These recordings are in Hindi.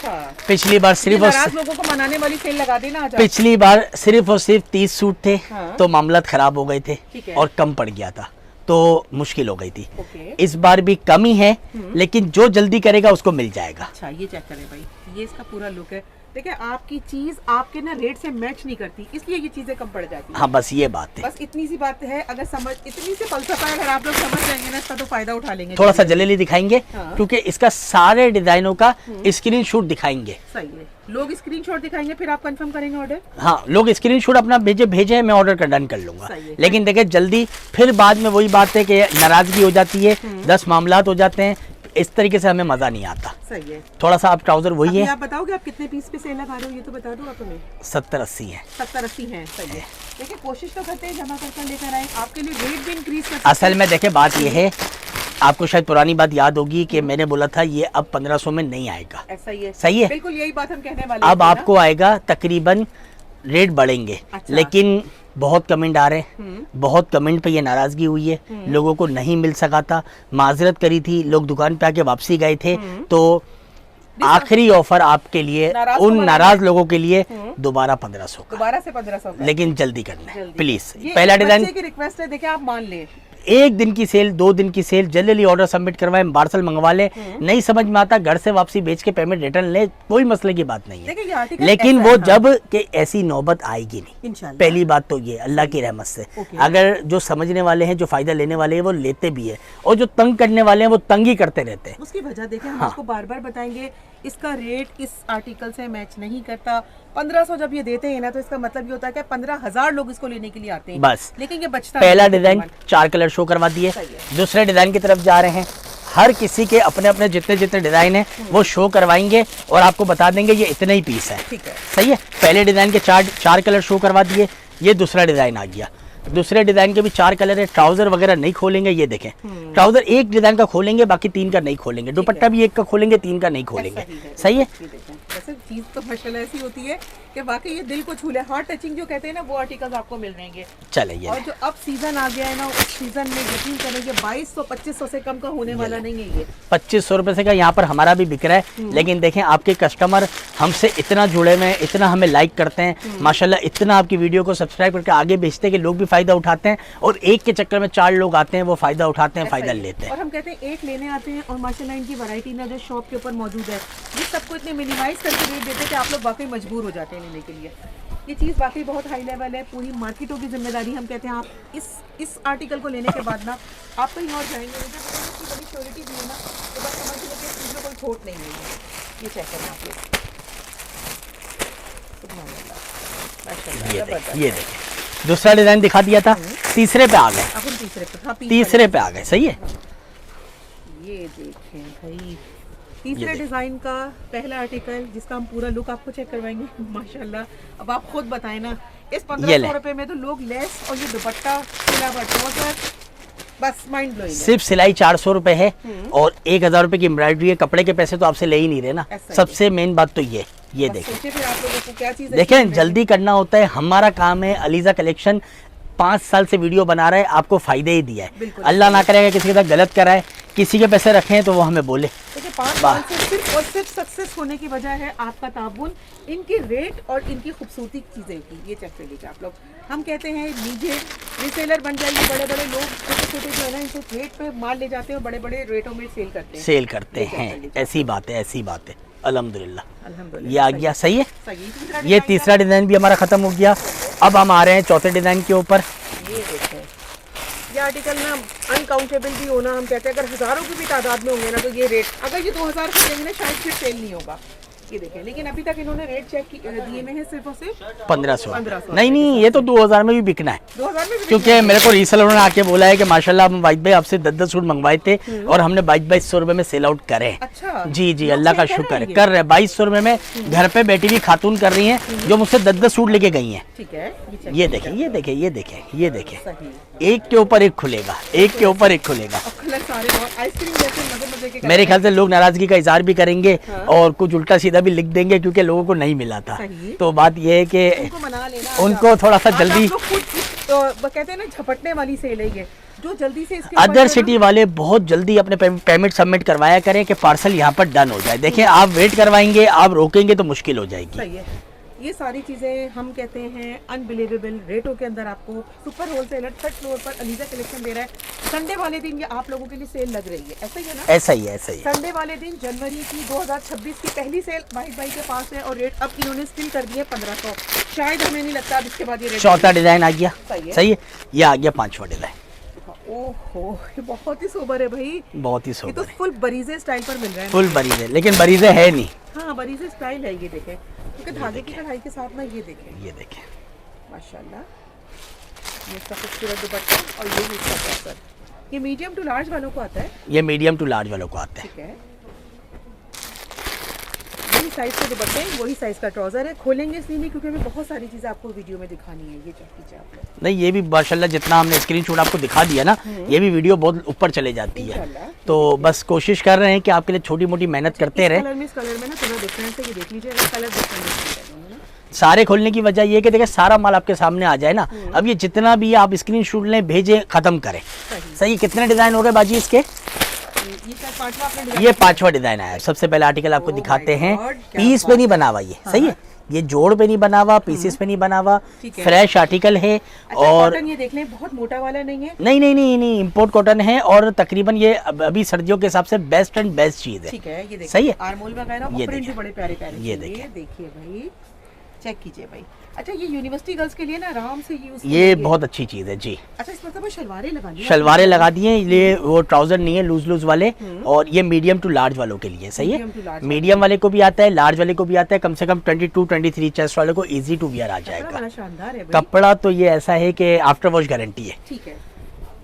अच्छा, पिछली बार सिर्फ नाराज लोगों को मनाने वाली सेल लगा देना आज। पिछली बार सिर्फ और सिर्फ 30 सूट थे। हाँ। तो मामला खराब हो गए थे और कम पड़ गया था तो मुश्किल हो गई थी। इस बार भी कम ही है, लेकिन जो जल्दी करेगा उसको मिल जाएगा। अच्छा, ये चेक करें भाई, ये इसका पूरा लुक है। देखिए आपकी चीज आपके ना रेट से मैच नहीं करती, इसलिए ये चीजें कम पड़ जाती है। हाँ, बस ये बात है, बस इतनी सी बात है। अगर समझ इतनी सी फलसफा है, अगर आप लोग समझ जाएंगे ना, इसका तो फायदा उठा लेंगे। थोड़ा सा जलेली दिखाएंगे। हाँ। क्योंकि इसका सारे डिजाइनों का स्क्रीनशॉट दिखाएंगे। सही है, लोग स्क्रीनशॉट दिखाएंगे, फिर आप कंफर्म करेंगे ऑर्डर। हाँ, लोग स्क्रीनशॉट अपना भेजे मैं ऑर्डर डन कर लूंगा। लेकिन देखिए जल्दी, फिर बाद में वही बात है कि नाराजगी हो जाती है, 10 मामलात हो जाते हैं, इस तरीके से हमें मजा नहीं आता। सही है। थोड़ा सा आप ट्राउजर वही है। आप बताओगे आप कितने पीस पे सेल लगा रहे हो, ये तो बता दो आप हमें। 70-80 है। 70-80 है। सही है। देखिए कोशिश तो करते हैं जमा कर लेकर आए, आपके लिए रेट भी इंक्रीज कर। असल में देखिए बात ये है, आपको शायद पुरानी बात याद होगी कि मैंने बोला था ये अब 1500 में नहीं आएगा। ऐसा ही है। सही है, बिल्कुल यही बात हम कहने वाले। अब आपको आएगा, तकरीबन रेट बढ़ेंगे। अच्छा। लेकिन बहुत कमेंट आ रहे हैं, बहुत कमेंट पे ये नाराजगी हुई है, लोगों को नहीं मिल सका था, माजरत करी थी, लोग दुकान पे आके वापसी गए थे। तो आखिरी ऑफर आपके लिए, उन नाराज लोगों के लिए, दोबारा 1500 का। दोबारा से 1500 का। लेकिन जल्दी करना है प्लीज। पहला डिजाइन की रिक्वेस्ट है, देखिए आप मान ले, 1 दिन की सेल, 2 दिन की सेल, जल्दी ऑर्डर सबमिट करवाएं, पार्सल मंगवा लें। नहीं समझ में आता, घर से वापसी भेज के पेमेंट रिटर्न ले, कोई मसले की बात नहीं है। लेकिन वो जब कि ऐसी नौबत आएगी नहीं, पहली बात तो ये अल्लाह की रहमत से। अगर जो समझने वाले हैं, जो फायदा लेने वाले हैं, वो लेते भी है, और जो तंग करने वाले हैं वो तंग ही करते रहते हैं। उसकी वजह देखें, हम आपको बार बार बताएंगे, इसका रेट इस आर्टिकल से मैच नहीं करता। 1500 जब ये देते हैं ना, तो इसका मतलब ये होता है कि 15,000 लोग इसको लेने के लिए आते हैं बस। लेकिन ये बचता पहला डिजाइन 4 कलर शो करवा दिए, दूसरे डिजाइन की तरफ जा रहे हैं। हर किसी के अपने अपने जितने डिजाइन हैं वो शो करवाएंगे और आपको बता देंगे ये इतने ही पीस है। ठीक है, सही है। पहले डिजाइन के 4 कलर शो करवा दिए, ये दूसरा डिजाइन आ गया। दूसरे डिजाइन के भी 4 कलर है। ट्राउजर वगैरह नहीं खोलेंगे, ये देखें, ट्राउजर एक डिजाइन का खोलेंगे, बाकी 3 का नहीं खोलेंगे। दुपट्टा भी 1 का खोलेंगे, 3 का नहीं खोलेंगे। सही है। वैसे चीज तो माशाल्लाह ऐसी होती है कि वाकई ये दिल को छू ले, हार्ट टचिंग जो कहते हैं ना, वो आर्टिकल्स आपको मिल जाएंगे। चलिए, और जो अब सीजन आ गया है ना, उस सीजन में यकीन करेंगे 2200-2500 से कम का होने वाला नहीं है। ये 2500 रुपए से का यहाँ पर हमारा भी बिक रहा है। लेकिन देखें, आपके कस्टमर हमसे इतना जुड़े हुए हैं, इतना हमें लाइक करते हैं माशाल्लाह, इतना आपकी वीडियो को सब्सक्राइब करके आगे भेजते हैं कि लोग भी फायदा उठाते हैं, और एक के चक्कर में 4 लोग आते हैं, वो फायदा उठाते हैं, फायदा लेते हैं। और हम कहते हैं एक लेने आते हैं, और माशाल्लाह इनकी वैरायटी ना जो शॉप के ऊपर मौजूद है, ये सबको इतने मिनिमाइज करके रेट देते हैं कि आप लोग वाकई मजबूर हो जाते हैं लेने के लिए। ये चीज़ वाकई बहुत हाई लेवल है, पूरी मार्केटों की जिम्मेदारी हम कहते हैं। आप इस आर्टिकल को लेने के बाद ना आप कहीं और जाएंगे, मुझे बड़ी श्योरिटी दी है ना, तो बस समझ लीजिए कि इसमें कोई खोट नहीं है। ये चेक करें आप लोग, ये देखिए दूसरा डिजाइन दिखा दिया था, तीसरे पे आ गए। अपन तीसरे पे आ गए। सही है। ये देखें भाई, तीसरे डिजाइन का पहला आर्टिकल, जिसका हम पूरा लुक आपको चेक करवाएंगे माशाल्लाह। अब आप खुद बताएं ना, इस 1500 रुपए में तो लोग लेस और ये दुपट्टा बस माइंड ब्लोइंग है। सिर्फ सिलाई 400 रुपए है और 1000 रुपए की एम्ब्रॉयडरी है। कपड़े के पैसे तो आपसे ले ही नहीं रहे ना, सबसे मेन बात तो ये देखें। फिर आप लोगों को क्या चीज़ देखें, जल्दी करना होता है, हमारा काम है। अलीजा कलेक्शन 5 साल से वीडियो बना रहा है, आपको फायदे ही दिया है। अल्लाह ना करेगा किसी के साथ गलत कराए, किसी के पैसे रखें तो वो हमें बोले। देखिए 5 साल से सिर्फ और सिर्फ सक्सेस होने की वजह है आपका ताबुन, इनकी रेट और इनकी खूबसूरती चीज़ें की। ये चेक कर लीजिए आप लोग। हम कहते हैं लीजिए, रिसेलर बन जाइए। बड़े बड़े लोग छोटे-छोटे जो है ना, इनको रेट पे माल ले जाते हैं और बड़े बड़े रेटों में सेल करते हैं। ऐसी बात है। अल्हम्दुलिल्लाह ये आ गया। सही है। ये तीसरा डिजाइन भी हमारा खत्म हो गया। अब हम आ रहे हैं चौथे डिजाइन के ऊपर। ये देखें, ये आर्टिकल ना अनकाउंटेबल भी होना, हम कहते हैं अगर हजारों की भी तादाद में होंगे ना, तो ये रेट अगर ये 2000 के देंगे ना, शायद फिर सेल नहीं होगा। ये देखें, लेकिन अभी तक इन्होंने रेट चेक दिए में है सिर्फ और सिर्फ 1500। नहीं, ये तो 2000 में भी बिकना है। 2000 में भी, क्योंकि मेरे को रीसेलर ने आके बोला है कि माशाल्लाह हम वाहिद भाई आपसे 10-10 सूट मंगवाए थे और हमने 2200 रुपए में सेल आउट करे। अच्छा, जी अल्लाह का शुक्र है, कर रहे 2200 रुपए में घर पे बैठी हुई खातून कर रही है, जो मुझसे 10-10 सूट लेके गई है। ठीक है, ये देखें, एक के ऊपर एक खुलेगा, मेरे ख्याल से लोग नाराजगी का इजहार भी करेंगे और कुछ उल्टा सीधा भी लिख देंगे, क्योंकि लोगों को नहीं मिला था। तो बात ये है कि उनको थोड़ा सा जल्दी, तो कहते हैं ना झपटने वाली सेल है ये। जो जल्दी से इसके अदर सिटी वाले बहुत जल्दी अपने पेमेंट सबमिट करवाया करें कि पार्सल यहाँ पर डन हो जाए। देखिए आप वेट करवाएंगे, आप रोकेंगे तो मुश्किल हो जाएगी। सही है। ये सारी चीज़ें हम कहते हैं अनबिलीवेबल रेटों के अंदर आपको सुपर होलसेलर थर्ड फ्लोर पर अलीजा कलेक्शन दे रहा है। संडे वाले दिन ये आप लोगों के लिए सेल लग रही है, ऐसा ही है ना? ऐसा ही है, ऐसा ही है। संडे वाले दिन जनवरी की 2026 की पहली सेल वाहिद भाई के पास है और रेट अब इन्होंने स्टिल कर दिए 1500। शायद हमें नहीं लगता अब इसके बाद ये रेट। चौथा डिजाइन आ गया, सही है। ये आ गया पांचवा डिजाइन। ओहो, ये बहुत ही सोबर है भाई, बहुत ही ये तो सोबर है, फुल बरीजे स्टाइल पर मिल रहा है। फुल बरीजे, लेकिन बरीजे है नहीं। हाँ बरीजे स्टाइल है, ये देखें क्योंकि धागे की कढ़ाई के साथ ना ये देखें, ये देखें माशाल्लाह। ये इसका खूबसूरत दुपट्टा और ये इसका ट्राउजर, ये मीडियम टू लार्ज वालों को आता है। ये मीडियम टू लार्ज वालों को आता है। ठीक है, वही साइज का दुपट्टे, वही साइज का ट्राउजर है। खोलेंगे इसलिए नहीं क्योंकि हमें बहुत सारी चीजें आपको वीडियो में दिखानी है। ये चेक कीजिए आप लोग। नहीं ये भी माशाल्लाह जितना हमने स्क्रीनशॉट आपको दिखा दिया ना, ये भी वीडियो बहुत ऊपर चले जाती है। तो बस कोशिश कर रहे हैं कि आपके लिए छोटी मोटी मेहनत करते रहे। इस कलर में ना थोड़ा डिफरेंस है, ये देख लीजिए, कलर डिफरेंस है। सारे खोलने की वजह ये है कि देखिए सारा माल आपके सामने आ जाए ना। अब ये जितना भी आप स्क्रीनशॉट लें, भेजें, खत्म करें। सही। कितने डिजाइन हो गए बाजी इसके? ये पांचवा डिजाइन आया। सबसे पहले आर्टिकल आपको दिखाते हैं, पीस पे नहीं बना हुआ ये। सही है, ये जोड़ पे नहीं बना हुआ, पीसेस पे नहीं बना हुआ, फ्रेश आर्टिकल है। और ये देख लें, बहुत मोटा वाला नहीं है। नहीं इंपोर्ट कॉटन है और तकरीबन ये अभी सर्दियों के हिसाब से बेस्ट एंड बेस्ट चीज है। ठीक है, ये देखिए, सही है। आर्मोल वगैरह, ये प्रिंट भी बड़े प्यारे प्यारे। ये देखिए भाई, चेक कीजिए भाई। अच्छा, ये यूनिवर्सिटी गर्ल्स के लिए ना आराम से यूज, ये बहुत अच्छी चीज है जी। अच्छा, इस मतलब शलवारें लगानी है, शलवारें लगा दिए। ये वो ट्राउजर नहीं है लूज वाले, और ये मीडियम टू लार्ज वालों के लिए। सही है, मीडियम वाले को भी आता है, लार्ज वाले को भी आता है। कम से कम 22-23 चेस्ट वाले को इजी टू वियर आ जाएगा। शानदार है कपड़ा तो ये ऐसा है कि आफ्टर वॉश गारंटी है। ठीक है,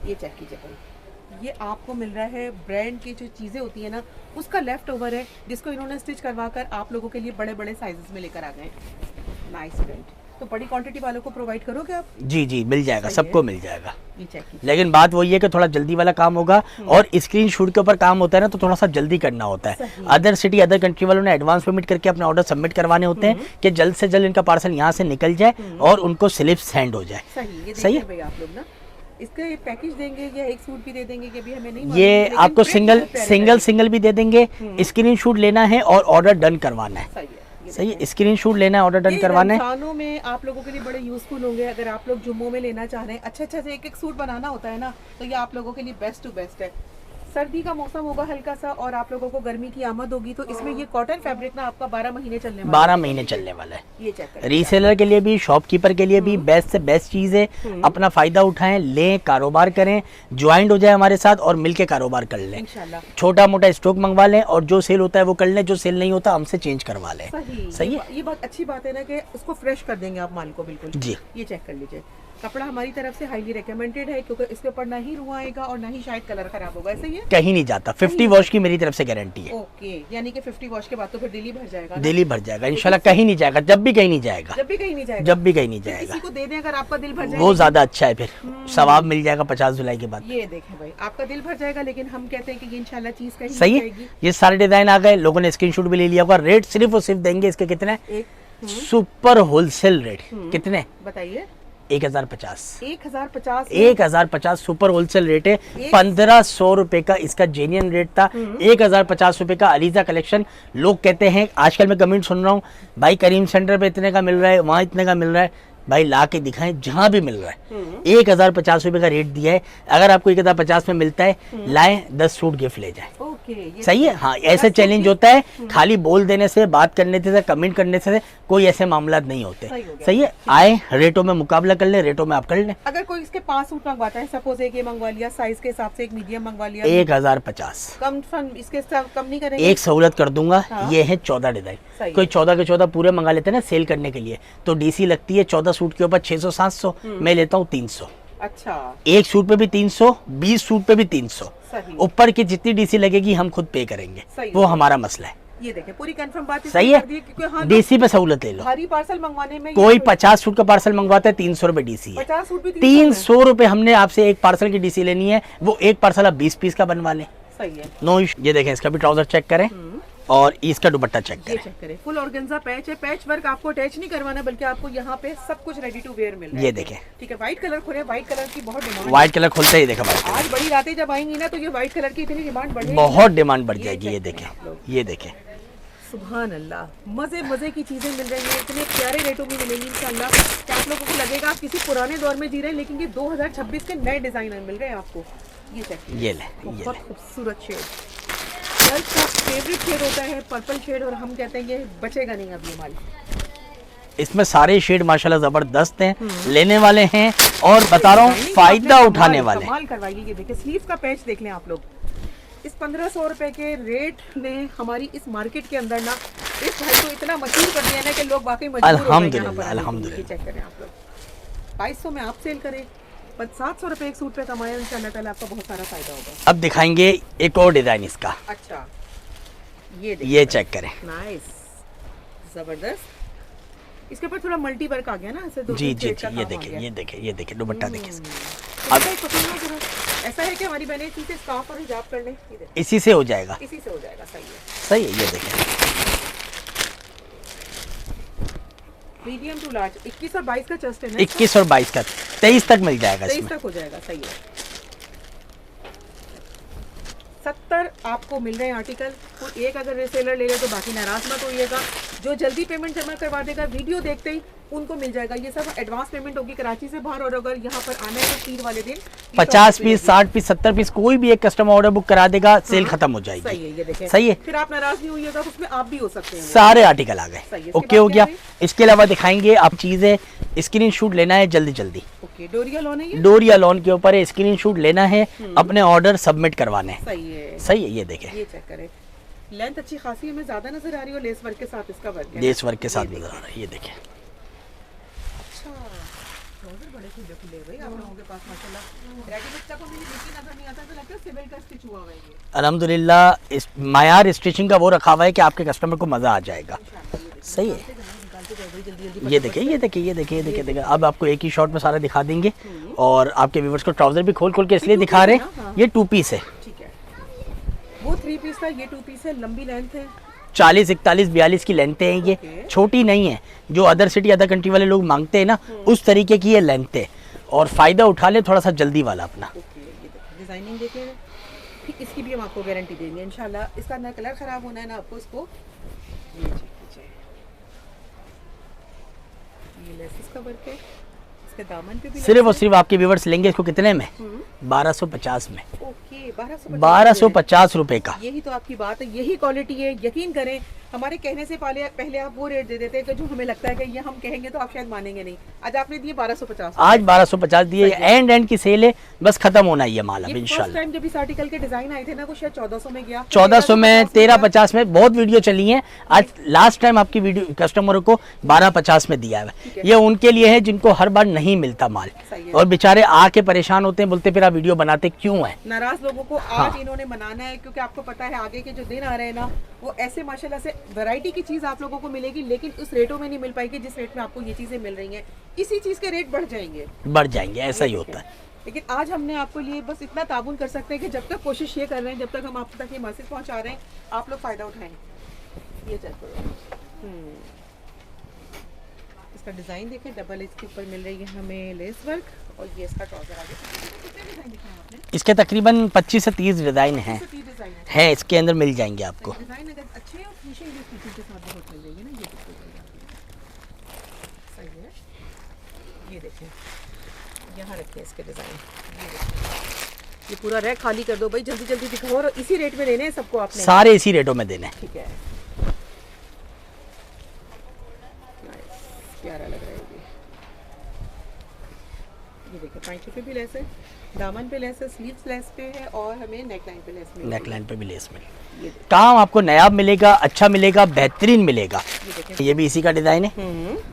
ये चेक कीजिए भाई, ये आपको मिल रहा है ब्रांड की जो चीजें होती है ना, उसका लेफ्ट ओवर है, जिसको इन्होंने स्टिच करवा कर आप लोगों के लिए बड़े बड़े साइजेस में लेकर आ गए। Nice print. तो बड़ी क्वांटिटी वालों को प्रोवाइड करोगे आप? जी मिल जाएगा, सबको मिल जाएगा। ये चेक कीजिए। लेकिन बात वही है कि थोड़ा जल्दी वाला काम होगा, और स्क्रीनशॉट के ऊपर काम होता है ना, तो थोड़ा सा जल्दी करना होता है। अदर सिटी अदर कंट्री वालों ने एडवांस पेमेंट करके अपने ऑर्डर सबमिट करवाने होते हैं कि जल्द से जल्द इनका पार्सल यहाँ से निकल जाए और उनको स्लिप सेंड हो जाए। सही है। आप लोग ना इसका एक पैकेज देंगे या एक सूट भी दे देंगे कि अभी हमें नहीं, ये आपको सिंगल भी दे देंगे। स्क्रीनशॉट लेना है और ऑर्डर डन करवाना है। सही है, स्क्रीनशॉट लेना है, ऑर्डर डन करवाना है। रमजानों में आप लोगों के लिए बड़े यूजफुल होंगे। अगर आप लोग जुम्मों में लेना चाह रहे हैं, अच्छा से एक सूट बनाना होता है ना, तो ये आप लोगों के लिए बेस्ट टू बेस्ट है। सर्दी का मौसम होगा हल्का सा, और आप लोगों को गर्मी की आमद होगी, तो इसमें ये कॉटन फैब्रिक ना आपका 12 महीने चलने वाला है। 12 महीने चलने वाला है। ये चेक करें, रीसेलर के लिए भी, शॉपकीपर के लिए भी बेस्ट से बेस्ट चीज है। अपना फायदा उठाएं, लें, कारोबार करें, ज्वाइंट हो जाए हमारे साथ और मिलके कारोबार कर लें। छोटा मोटा स्टॉक मंगवा लें, और जो सेल होता है वो कर लें, जो सेल नहीं होता हमसे चेंज करवा लें। सही है। ये बात अच्छी बात है ना कि उसको फ्रेश कर देंगे आप माल को। बिल्कुल जी। ये चेक कर लीजिए, कपड़ा हमारी तरफ से हाईली रिकमेंडेड है, क्योंकि इसके ऊपर ना ही रुआ आएगा और ना ही शायद कलर खराब होगा। ऐसा ही है, कहीं नहीं जाता। 50 वॉश की मेरी तरफ से गारंटी है। ओके, यानी कि 50 वॉश के बाद तो फिर दिल्ली भर जाएगा। दिल्ली भर जाएगा इंशाल्लाह, कहीं नहीं जाएगा, जब भी कहीं नहीं जाएगा, जब भी कहीं नहीं जाएगा, जब भी कहीं नहीं जाएगा। किसी को दे दें अगर आपका दिल भर जाए, वो ज्यादा अच्छा है, फिर सवाब मिल जाएगा 50 जुलाई के बाद। ये देखें भाई, आपका दिल भर जाएगा, लेकिन हम कहते हैं कि ये इंशाल्लाह चीज कहीं सही है। ये सारे डिजाइन आ गए, लोगों ने स्क्रीनशॉट भी ले लिया होगा। रेट सिर्फ और सिर्फ देंगे इसके कितने? सुपर होलसेल रेट कितने बताइए? 1050 सुपर होलसेल रेट है। 1500 रुपए का इसका जेन्युइन रेट था। 1050 रुपए का अलीजा कलेक्शन। लोग कहते हैं, आजकल मैं कमेंट सुन रहा हूँ, भाई करीम सेंटर पे इतने का मिल रहा है, वहाँ इतने का मिल रहा है। भाई ला के दिखाएं, जहां भी मिल रहा है। 1050 रुपए का रेट दिया है। अगर आपको 1050 में मिलता है, लाएं, 10 सूट गिफ्ट ले जाए। सही है। हाँ, ऐसे चैलेंज होता है। खाली बोल देने से, बात करने से, कमेंट करने से कोई ऐसे मामला नहीं होते। सही है। आए, रेटों में मुकाबला कर ले, रेटों में आप कर लें। अगर कोई इसके 5 सूट मंगवाता है, सपोज एक ये मंगवा लिया, साइज के हिसाब से एक मीडियम मंगवा लिया, 1050 कम इसके कम नहीं करेंगे। एक सहूलत कर दूंगा। ये है 14 डिजाइन। कोई 14 के 14 पूरे मंगा लेते हैं ना सेल करने के लिए, तो डीसी लगती है 14 सूट के ऊपर 600-700। मैं लेता हूँ 300। अच्छा, एक सूट पे भी 300, 20 सूट पे भी 300। ऊपर की जितनी डीसी लगेगी हम खुद पे करेंगे, वो हमारा मसला है। ये देखें, पूरी कंफर्म बात सही है। डीसी पे सहूलत ले लो। भारी पार्सल मंगवाने में कोई 50 सूट का पार्सल मंगवाता है, 300 रुपए डीसी है। 50 सूट भी 300 रुपए हमने आपसे एक पार्सल की डीसी लेनी है, वो एक पार्सल आप 20 पीस का बनवा लें। सही है, नो इशू। ये देखें, इसका भी ट्राउजर चेक करें। और इसका दुपट्टा चेक ये करें, चेक करें, फुल ऑर्गेन्जा पैच है। पैच वर्क आपको अटैच नहीं करवाना, बल्कि आपको यहाँ पे सब कुछ रेडी टू वेयर मिल रहा है। ये देखें, ठीक है, व्हाइट कलर खोले, व्हाइट कलर की बहुत डिमांड। व्हाइट कलर खुलते ही देखा भाई, आज बड़ी रातें जब आएंगी ना तो ये व्हाइट कलर की इतनी डिमांड बढ़ेगी, बहुत डिमांड बढ़ जाएगी। ये check देखें, करें आप लोग। ये देखें, सुभान अल्लाह, मजे मजे की चीजें मिल रही हैं, इतने प्यारे रेटों में मिलेंगी इंशाल्लाह कि आप लोगों को लगेगा आप किसी पुराने दौर में जी रहे हैं, लेकिन ये 2026 के नए डिजाइनर मिल रहे हैं आपको। ये चेक कीजिए, ये ले, ये बहुत ले। खूबसूरत शेड, गर्ल्स का फेवरेट शेड होता है पर्पल शेड, और हम कहते हैं ये बचेगा नहीं अब ये माल। इसमें सारे शेड माशाल्लाह जबरदस्त हैं, लेने वाले हैं और बता रहा हूँ डिजाइनिंग फायदा आपने उठाने कमाल- वाले। कमाल करवाइए। ये देखिए स्लीव का पैच देख लें आप लोग, इस 1500 रुपए के रेट ने हमारी इस मार्केट के अंदर ना इस भाई को इतना मशहूर कर दिया ना कि लोग वाकई मजबूर हो गए यहाँ पर अल्हम्दुलिल्लाह, आने के लिए। अल्हम्दुलिल्लाह। चेक करें आप लोग, 2200 में आप सेल करें, पर 700 रुपए एक सूट पे कमाए, इंशाल्लाह ताला आपका बहुत सारा फायदा होगा। अब दिखाएंगे एक और डिजाइन इसका, अच्छा, ये ये चेक करें। नाइस, जबरदस्त। इसके ऊपर थोड़ा मल्टी वर्क आ गया ना, ऐसे दो जी तीन जी shade का जी, ये काम आ देखें, गया। ये देखें, ये देखें, दुपट्टा देखें इसका। अब ऐसा है कि हमारी बहनें इसी से स्कार्फ और हिजाब कर लें, ये देखो, इसी से हो जाएगा, इसी से हो जाएगा। सही है, सही है। ये देखें, मीडियम टू लार्ज, 21 और 22 का चेस्ट है ना, 21 और 22 का 23 तक मिल जाएगा 23 इसमें। तक हो जाएगा। सही है, 70 आपको मिल रहे हैं आर्टिकल। कोई एक अगर रिसेलर ले ले तो बाकी नाराज मत होइएगा, जो जल्दी पेमेंट जमा करवा देगा वीडियो देखते ही उनको मिल जाएगा। ये सब एडवांस पेमेंट होगी कराची से बाहर, और अगर यहाँ पर आना है तो 3 वाले दिन 50 पीस, 60 पीस, 70 पीस, कोई भी एक कस्टमर ऑर्डर बुक करा देगा, सेल खत्म हो सही जाएगी। है। ये देखें, सही है, फिर आप नाराज नहीं होइएगा, उसमें आप भी हो सकते हैं। सारे आर्टिकल आ गए। सही है। ओके हो गया। इसके अलावा दिखाएंगे आप चीजें, स्क्रीनशॉट लेना है जल्दी जल्दी, ओके, डोरिया लोन है ये, डोरिया लॉन के ऊपर है, स्क्रीनशॉट लेना है, अपने ऑर्डर सबमिट करवाने हैं। सही है। सही है, ये देखें, ये चेक करें, लेंथ अच्छी खासी हमें ज्यादा नजर आ रही है, और लेस वर्क के साथ इसका वर्क है। लेस वर्क के साथ नजर आ रहा है। ये देखें, अच्छा, ट्राउजर बड़े खुले खुले हैं भाई आप लोगों के पास माशाल्लाह। रेडी बच्चा को मेरी नीचे नजर नहीं आता, तो लगता है सिविल का स्टिच हुआ हुआ है ये। अल्हम्दुलिल्लाह इस मायार स्टिचिंग का वो रखा हुआ है कि आपके कस्टमर को मजा आ जाएगा। सही है, निकालते जाओ भाई जल्दी जल्दी। ये देखिए, ये देखिए, ये देखिए, ये देखिए, देखिए। अब आपको एक ही शॉट में सारा दिखा देंगे, और आपके व्यूअर्स को ट्राउजर भी खोल खोल के इसलिए दिखा रहे हैं, ये 2 पीस है, ठीक है, वो 3 पीस था, ये 2 पीस है, लंबी लेंथ है। 40, 41, 42 की लेंथ है ये, Okay. छोटी नहीं है। जो अदर सिटी अदर कंट्री वाले लोग मांगते हैं ना, उस तरीके की ये लेंथ है, और फायदा उठा ले थोड़ा सा जल्दी वाला अपना। ओके, ये देखिए डिजाइनिंग देखिए, ठीक इसकी भी हम आपको गारंटी देंगे इंशाल्लाह। इसका ना कलर खराब होना है ना आपको इसको। ये चेक कीजिए, ये लेसेस का वर्क है, इसके दामन पे भी सिर्फ और सिर्फ आपके व्यूवर्स लेंगे इसको कितने में? 1250 में, ओके, 1250 रुपए का। यही तो आपकी बात है, यही क्वालिटी है। यकीन करें, हमारे कहने से पहले आप वो रेट दे देते हैं कि जो हमें लगता है कि ये हम कहेंगे तो आप शायद मानेंगे नहीं। आज आपने दिए 1250। आज 1250 दिए, एंड की सेल है, बस खत्म होना ही है माल अब फर्स्ट इंशाल्लाह। टाइम जब इस आर्टिकल के डिजाइन आए थे ना, वो शायद 1400 में गया, 1400 में, 1350 में, बहुत वीडियो चली है। आज लास्ट टाइम आपकी वीडियो कस्टमरों को 1250 में दिया है। ये उनके लिए है जिनको हर बार नहीं मिलता माल, सही है। और बेचारे आके परेशान होते हैं, बोलते फिर आप वीडियो बनाते क्यों है। नाराज लोगों को आज इन्होंने मनाना है, क्योंकि आपको पता है आगे के जो दिन आ रहे हैं ना, वो ऐसे माशाल्लाह से वैरायटी की चीज आप लोगों को मिलेगी, लेकिन उस रेटों में नहीं मिल पाएगी जिस रेट में आपको ये चीजें मिल रही हैं। इसी चीज के रेट बढ़ जाएंगे, बढ़ जाएंगे, ऐसा ही होता है। लेकिन आज हमने आपको लिए बस इतना ताबुन कर सकते हैं कि जब तक कोशिश ये कर रहे हैं, जब तक हम आप तक ये मैसेज पहुंचा रहे हैं, आप लोग फायदा उठाएं। ये चेक करो, इसका डिजाइन देखें, डबल इसके ऊपर मिल रही है हमें लेस वर्क, और ये इसका ट्राउजर आगे। कितने डिजाइन दिखाए आपने? इसके तकरीबन 25 से 30 डिजाइन हैं, 30 डिजाइन है। इसके अंदर मिल जाएंगे आपको। डिजाइन अगर अच्छे हैं और फिनिशिंग भी स्टिचिंग के साथ बहुत मिल जाएगी ना, ये देखिए सही है। ये देखिए, यहाँ रखिए इसके डिजाइन, ये देखिए, ये पूरा रैक खाली कर दो भाई, जल्दी जल्दी दिखाओ, और इसी रेट में देने हैं सबको आपने। सारे इसी रेटों में देने हैं। ठीक है, प्यारा लग रहा है ये देखिए, पैंट पे भी लेस है, दामन पे लेस है, स्लीव्स लेस पे है, और हमें नेक लाइन पे लेस मिलेगी। नेक लाइन पे भी लेस मिले, ये देखिए, काम आपको नयाब मिलेगा, अच्छा मिलेगा, बेहतरीन मिलेगा। ये देखिए, ये भी इसी का डिजाइन है।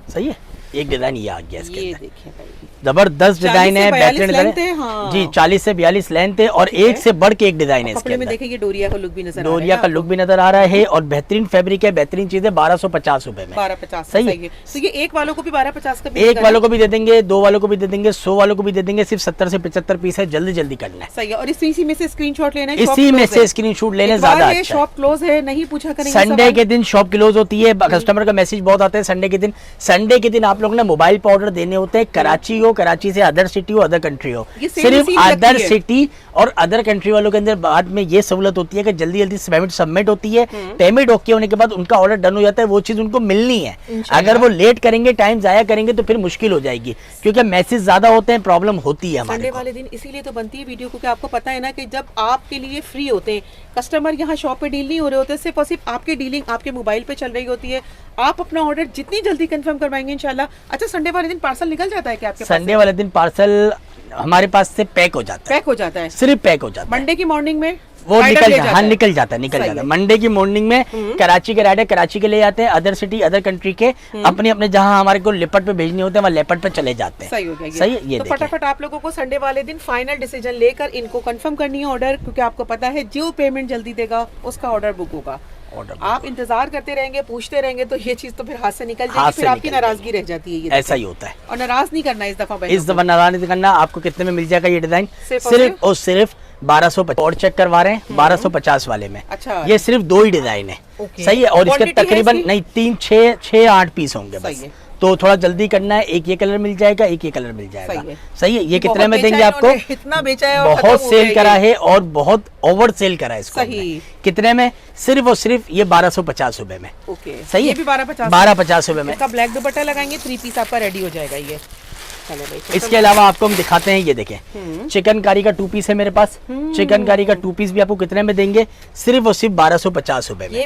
सही है, एक डिजाइन ये आ गया इसके ये अंदर। देखिए भाई, जबरदस्त डिजाइन है, 42 बेहतरीन डिजाइन लेंथ है, है। हाँ। जी 40 से 42 लेंथ है और एक से बढ़ के एक डिजाइन है इसके कपड़े में अंदर। देखिए ये डोरिया का लुक भी नजर आ रहा है डोरिया का लुक भी नजर आ रहा है और बेहतरीन फैब्रिक है, बेहतरीन चीज है। 1250 रुपए में 1250 सही सही है। तो ये एक वालों को भी 1250 का एक मिलेगा वालों को भी दे देंगे, 2 वालों को भी दे देंगे, 100 वालों को भी दे देंगे। सिर्फ 70 से 75 पीस है, जल्दी जल्दी करना है। सही है। और इसी में से स्क्रीनशॉट लेना है, इसी में से स्क्रीनशॉट लेने ज्यादा अच्छा है। शॉप क्लोज है, नहीं पूछा करेंगे संडे सवाल। के दिन शॉप क्लोज होती है, कस्टमर का मैसेज बहुत आता है संडे के दिन। संडे के दिन आप लोग ने मोबाइल पर ऑर्डर देने होते हैं, कराची हो, कराची से अदर सिटी हो, अदर कंट्री हो, ये सेम सिर्फ इसी में लगती अदर है। सिटी और अदर कंट्री वालों के अंदर बाद में ये सहूलत होती है कि जल्दी जल्दी पेमेंट सबमिट होती है। पेमेंट ओके होने के बाद उनका ऑर्डर डन हो जाता है, वो चीज उनको मिलनी है। अगर वो लेट करेंगे, टाइम जाया करेंगे तो फिर मुश्किल हो जाएगी, क्योंकि मैसेज ज्यादा होते हैं, प्रॉब्लम होती है हमारे संडे को। वाले दिन इसीलिए तो बनती है वीडियो, क्योंकि आपको पता है ना कि जब आपके लिए फ्री होते हैं कस्टमर, यहाँ शॉप पे डील नहीं हो रहे होते, सिर्फ और सिर्फ आपकी डीलिंग आपके मोबाइल पे चल रही होती है। आप अपना ऑर्डर जितनी जल्दी कंफर्म करवाएंगे इंशाल्लाह। अच्छा, संडे वाले दिन पार्सल निकल जाता है क्या आपके पास? संडे वाले दिन पार्सल हमारे पास से पैक हो जाता है, पैक हो जाता है, सिर्फ पैक हो जाता है। मंडे की मॉर्निंग में वो राइडर निकल ले जाता है, जाता हाँ है। निकल जाता है, निकल सही जाता है। है। मंडे की मॉर्निंग में कराची के राइडर कराची के ले जाते हैं, अदर सिटी अदर कंट्री के अपने अपने जहां हमारे को लेपर्ड पे भेजने होते हैं वहाँ लेपर्ड पे चले जाते हैं। सही हो गया ये। सही है, ये तो देखिए। फटाफट आप लोगों को संडे वाले दिन फाइनल डिसीजन लेकर इनको कंफर्म करनी है ऑर्डर, क्योंकि आपको पता है जो पेमेंट जल्दी देगा उसका ऑर्डर बुक होगा। ऑर्डर आप इंतजार करते रहेंगे, पूछते रहेंगे, तो ये चीज तो फिर हाथ से निकल हाथ जाएगी, से फिर आपकी निकल नाराजगी रह जाती है। ये ऐसा ही होता है। और नाराज नहीं करना इस दफा बहनों इस दफा नाराज नहीं करना। आपको कितने में मिल जाएगा ये डिजाइन? सिर्फ और सिर्फ और सिर्फ 1250। और चेक करवा रहे हैं 1250 वाले में। अच्छा। ये सिर्फ 2 ही डिजाइन है। ओके। सही है। और इसके Quantity है तकरीबन इसकी? नहीं 3 6 8 पीस होंगे सही बस। है। तो थोड़ा जल्दी करना है। एक ये कलर मिल जाएगा, एक ये कलर मिल जाएगा। सही है। सही है। ये कितने बहुत में बेचा देंगे है आपको? इन्होंने, इतना बेचा है और खत्म बहुत हो सेल गया करा ये। है और बहुत ओवर सेल करा है इसको सही। हमने। कितने में? सिर्फ और सिर्फ ये 1250 रुपए में। ओके। सही ये है। भी 1250 1250 रुपए में। इसका ब्लैक दुपट्टा लगाएंगे, 3 पीस आपका रेडी हो जाएगा ये। चलो भाई, इसके अलावा आपको हम दिखाते हैं, ये देखें चिकनकारी का 2 पीस है मेरे पास। चिकनकारी का 2 पीस भी आपको कितने में देंगे? सिर्फ और सिर्फ 1250 रुपए में।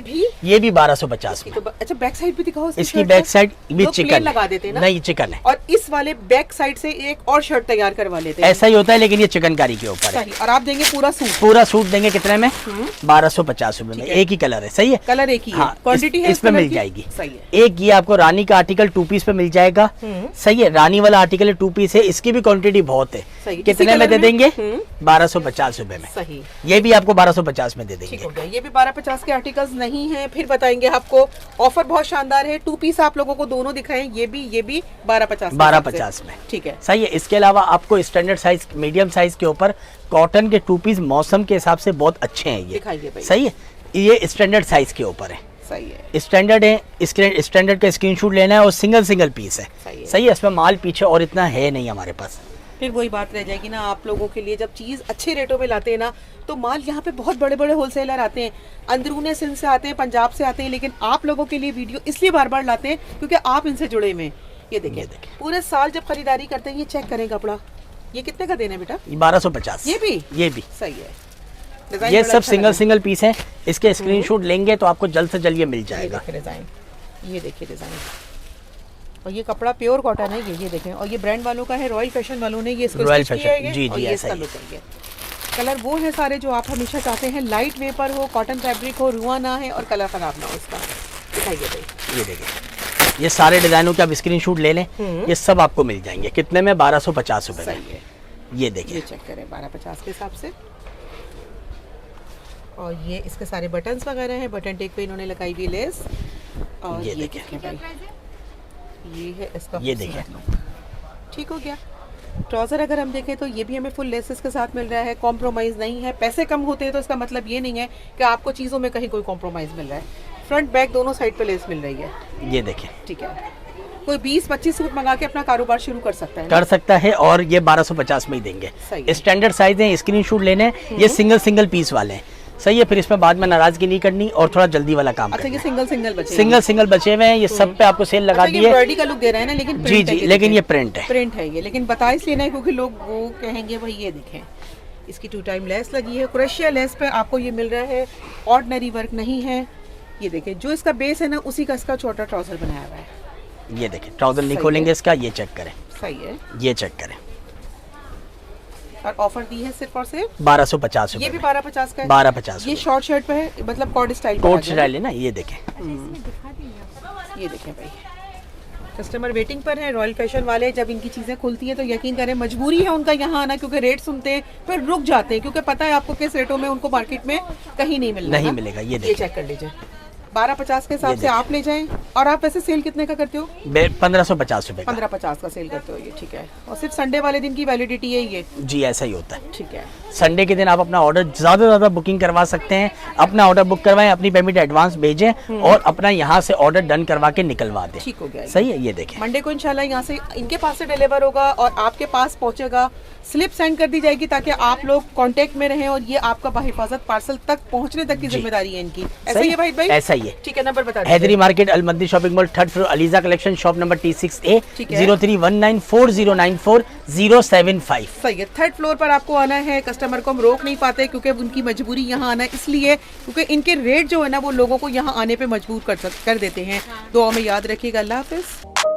ये भी 1250 में। तो अच्छा बैक साइड भी दिखाओ इसकी बैक साइड भी लोग चिकन प्लेन लगा देते हैं ना। नहीं, चिकन है। और इस वाले बैक साइड से एक और शर्ट तैयार करवा लेते हैं। ऐसा ही होता है, लेकिन ये चिकनकारी के ऊपर है। सही। और आप देंगे पूरा सूट, पूरा सूट देंगे कितने में? 1250 रुपए में। एक ही कलर है। सही है। कलर एक ही है। हाँ, क्वांटिटी है इसमें कलर मिल की? जाएगी। सही है। एक ये आपको रानी का आर्टिकल 2 पीस पे मिल जाएगा। सही है। रानी वाला आर्टिकल 2 पीस है, इसकी भी क्वांटिटी बहुत है। सही। कितने इसी में दे कलर देंगे? 1250 रुपए में। सही। ये भी आपको 1250 में दे ठीक देंगे। हो गया। ये भी 1250 के आर्टिकल्स नहीं है, फिर बताएंगे आपको। ऑफर बहुत शानदार है। 2 पीस आप लोगों को दोनों दिखाएं, ये भी 1250 के 1250 हिसाब से। में। ठीक है। सही है। इसके अलावा आपको स्टैंडर्ड साइज, मीडियम साइज के ऊपर कॉटन के 2 पीस मौसम के हिसाब से बहुत अच्छे हैं ये। दिखाइए भाई। सही है। ये स्टैंडर्ड साइज के ऊपर है। सही है। स्टैंडर्ड है। स्टैंडर्ड का स्क्रीनशॉट लेना है और सिंगल पीस है। सही है। इसमें माल पीछे और इतना है नहीं हमारे पास। फिर वही बात रह जाएगी ना आप लोगों के लिए, जब चीज़ अच्छे रेटों में लाते हैं ना, तो माल यहाँ पे बहुत बड़े बड़े होलसेलर आते हैं, अंदरूने सिंध से आते हैं, पंजाब से आते हैं, लेकिन आप लोगों के लिए वीडियो इसलिए बार बार लाते हैं क्योंकि आप इनसे जुड़े हुए हैं। ये देखिए, पूरे साल जब खरीदारी करते हैं, ये चेक करें कपड़ा, ये कितने का देना है बेटा? 1250। ये भी सही सही है। है। डिजाइन ये बड़ा सब अच्छा सिंगल पीस है। इसके स्क्रीनशॉट लेंगे तो आपको जल्द से जल्द ये मिल लगा। ये जाएगा। देखिए डिजाइन, ये देखिए डिजाइन, और ये कपड़ा प्योर कॉटन है। ये देखें, और ये ब्रांड वालों का है, रॉयल फैशन वालों ने ये इसको रॉयल स्टिच किया है फैशन, ये, जी, और जी, ये ऐसा इसका ही। लुक है। कलर वो है सारे जो आप हमेशा चाहते हैं, लाइट वेपर हो, कॉटन फैब्रिक हो, रुआ ना है और कलर खराब ना हो इसका। दिखाइए भाई। ये देखिए, ये सारे डिजाइनों के आप स्क्रीनशॉट ले लें, ये सब आपको मिल जाएंगे। कितने में? 1250 रुपए सही में। है। ये देखिए, ये चेक करें 1250 के हिसाब से। और ये इसके सारे बटन्स वगैरह हैं, बटन टेक पे इन्होंने लगाई हुई लेस। और ये ये देखिए। देखें भाई, ये है इसका ये खूबसूरत देखिए। look। ठीक हो गया। ट्राउज़र अगर हम देखें तो ये भी हमें फुल लेसेस के साथ मिल रहा है, कॉम्प्रोमाइज़ नहीं है। पैसे कम होते हैं तो इसका मतलब ये नहीं है कि आपको चीज़ों में कहीं कोई कॉम्प्रोमाइज़ मिल रहा है। फ्रंट बैक दोनों साइड पे लेस मिल रही है। ये देखिए, ठीक है। कोई 20-25 सूट मंगा के अपना कारोबार शुरू कर सकता है ना? कर सकता है। और ये 1250 में ही देंगे। सही है। स्टैंडर्ड साइज है, स्क्रीनशॉट लेने हैं। ये सिंगल पीस वाले हैं। सही है। फिर इसमें बाद में नाराजगी नहीं करनी और थोड़ा जल्दी वाला काम अच्छा, ये करना है। सिंगल बचे हुए हैं। ये सब पे आपको सेल लगा अच्छा, दी ये है। एम्ब्रॉयडरी का लुक दे रहा है ना, लेकिन जी print है जी, ये लेकिन देखें। ये प्रिंट है। प्रिंट है ये, लेकिन बता इसलिए नहीं क्योंकि लोग वो कहेंगे भाई ये देखें, इसकी 2 टाइम लेस लगी है, क्रोशिया लेस पे आपको ये मिल रहा है, ऑर्डिनरी वर्क नहीं है। ये देखें, जो इसका बेस है ना, उसी का इसका छोटा ट्राउजर बनाया हुआ है। ये देखिए, ट्राउजर नहीं सही खोलेंगे है। इसका। ये चेक करें, सही है। ये चेक करें। और ऑफर दी है सिर्फ और सिर्फ 1250 ये भी रुपए। 1250 का है। 1250। ये शॉर्ट शर्ट पे है, मतलब कॉर्ड स्टाइल। कोट स्टाइल है ना। ये देखें, ये देखें भाई, कस्टमर वेटिंग पर है, रॉयल फैशन वाले। जब इनकी चीज़ें खुलती हैं तो यकीन करें मजबूरी है उनका यहाँ आना, क्योंकि रेट सुनते हैं फिर रुक जाते हैं, क्योंकि पता है आपको किस रेटों में उनको मार्केट में कहीं नहीं मिलना। नहीं मिलेगा। ये चेक कर लीजिए, 1250 के हिसाब से आप ले जाएं। और आप वैसे सेल कितने का करते हो? 1550 रुपए का। 1550 का सेल करते हो ये, ठीक है। और सिर्फ संडे वाले दिन की वैलिडिटी है ये? जी ऐसा ही होता है। ठीक है। संडे के दिन आप अपना ऑर्डर ज़्यादा से ज़्यादा बुकिंग करवा सकते हैं। अपना ऑर्डर बुक करवाएं, अपनी पेमेंट एडवांस भेजें और अपना यहाँ से ऑर्डर डन करवा के निकलवा दें। ठीक हो गया। सही है। ये देखें, मंडे को इंशाल्लाह यहाँ से इनके पास से डिलीवर होगा और आपके पास पहुँचेगा। स्लिप सेंड कर दी जाएगी ताकि आप लोग कांटेक्ट में रहें और ये आपका बाहिफाजत पार्सल तक पहुँचने तक की जिम्मेदारी है इनकी। ऐसा ही है भाई? ऐसा ही है। ठीक है, नंबर बता हैदरी मार्केट, अलमंदी shopping mall, 3rd floor, Aliza collection, shop number T6A, 03194094 075। सही है। 3rd फ्लोर पर आपको आना है। कस्टमर को हम रोक नहीं पाते क्योंकि उनकी मजबूरी यहाँ आना है, इसलिए क्योंकि इनके रेट जो है ना वो लोगों को यहाँ आने पे मजबूर कर देते हैं। दुआ में याद रखिएगा। अल्लाह हाफिज़।